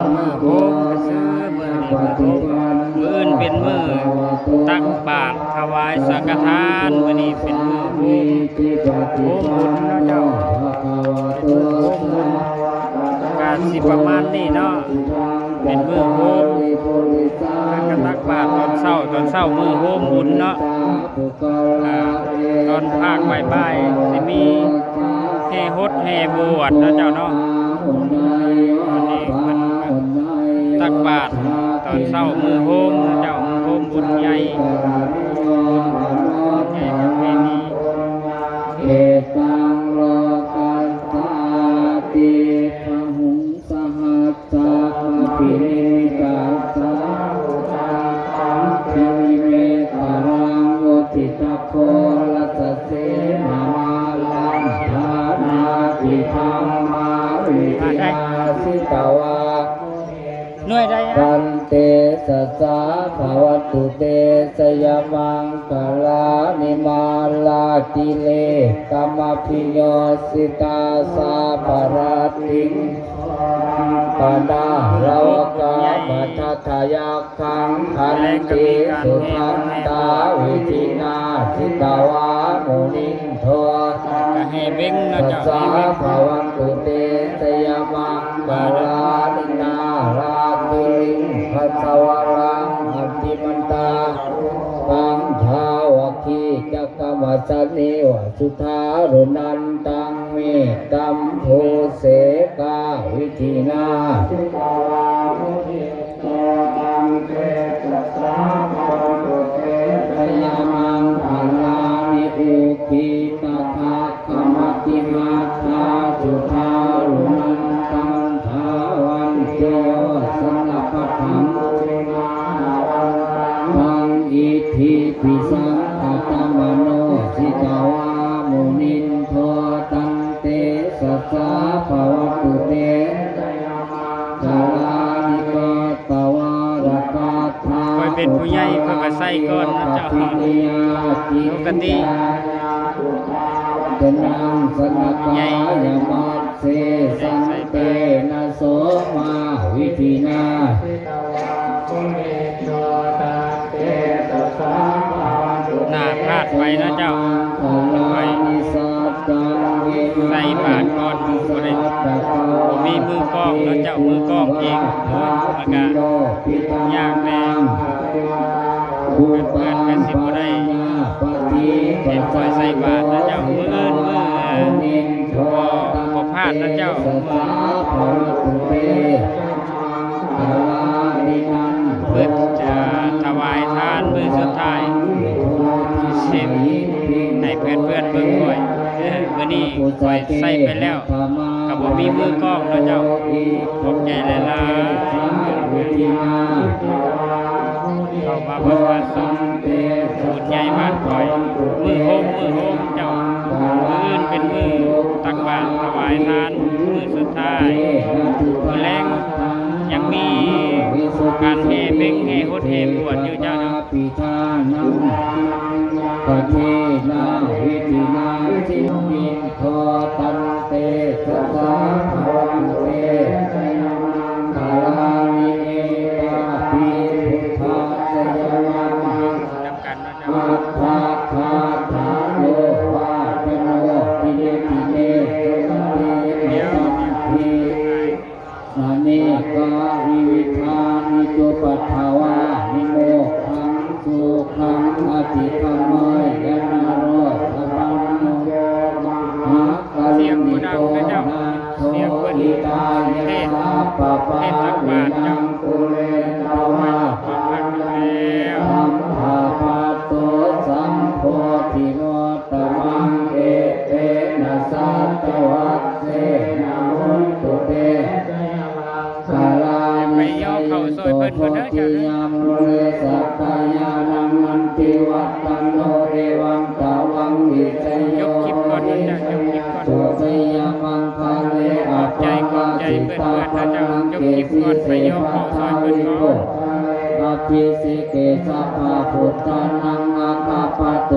มือโฮมก็ซื้อมือนี้มือโฮมมืออื่นเป็นมือตักบาตรถวายสังฆทานมือนี้เป็นมือโฮมบุญเนาะเจ้าเป็นมือโฮมบุญการสิประมาณนี้เนาะเป็นมือโฮมแล้วก็ตักบาตรตอนเช้ามือโฮมบุญเนาะตอนภาคบ่ายๆสิมีแห่ฮดแห่บวชเนาะเจ้าเนาะอันนี้มันตักบาตรตอนเช้ามือโฮมเจ้ามือโฮมบุญใหญ่ประเพณีเอตังโลกัสสาติพหุงสหัสสะภินิกัสสะภินิเมตรังโยติตะโคลัสสะเสนามาลังธานาติธรรมาวิทินาสิตวะหน่วยใดปันเตสัสสะภวตุเตสยมังคลานิมาลาติเลกัมมพิโยสิตาสาภรติงปดาลาวกาปัฏฐายักขังขันติสุขันตาวิธินาสิตาวามุนินโทก็ให้เบ่งเนาะเจ้าสัให้เบ่งสสะภวตุเตสยมังคลานินาราติลิงภัสสวรังอัตติมันตาปังชาวคีจักขมัสสนิวสุธารุนันตังเมตัมโพเสกาวิธีนาพยามังภาลานิอุคิตาภะขมัติมาธาสุธารุนันตังทาวันเตโยสังฆปัฏฐังปังอิทธิปิสังอัตตมโนสิกาวามุนินโทตันเตสัสสะภวตุเตกาลานิกาตวารกาธาคอยเป็นผู้ใหญ่เพิ่นก็ใส่ก่อนเนาะเจ้าปกติเจนังสนกายมัสเสสันเตนะโสมาวิธีนาหน้าพลาดไปนะเจ้าไปใส่บาตรก่อนบ่ได้บ่มีมือกล้องเนาะเจ้ามือกล้องเองมันก็ยากแน่เพื่อนๆก็สิบ่ได้เห็นปล่อยใส่บาตรนะเจ้ามื้ออื่นบ่พลาดนะเจ้ามื้อเพื่อจะถวายทานมื้อสุดท้ายสิให้เพื่อนๆเบิ่งก่อยมื้อนี้ปล่อยใส่ไปแล้วก็บ่มีมือกล้องเนาะเจ้าขอบใจหลายๆเข้ามาเบิ่งว่าสมบุญใหญ่บ้านข่อยมือโฮมเจ้ามื้ออื่นเป็นมื้อตักบาตรถวายทานมื้อสุดท้ายมื้อแลงยังมีการแห่เบ่งแห่ฮดแห่บวชอยู่เจ้าเนาะปะเทนาวิธีนาสิมินโทตันเตสัสสะภวตุเตกาลานิเอกาปิพุทธาสยมังนำกันเนาะเจ้าอัตถาคาถาโลวาจโนทิเนทิเนสุนติเมตัมพีนาเนกาวิวิธานิโจปัฏฐาวานิโมขังสุขังอธิธรรมยยนาโรสัพพันโนหากัลนิโตนาโทอิตายะสัพพะปะวินังกุเลนตวะธัมภะปัตโตสัมโพธิโนตมังเอเตนะสัตตวัตเสนะหุนตุเตกาลานิโตโพธิยามโลสัพพายานังมันติวัตตันโนเอวังตาวังวิเศโยสุเสยมังคาเลอัปปะสิตาปัญญังเกสิเสภะทาวิโกอภิสิเกสัพพะพุทธานังอาคาปะโต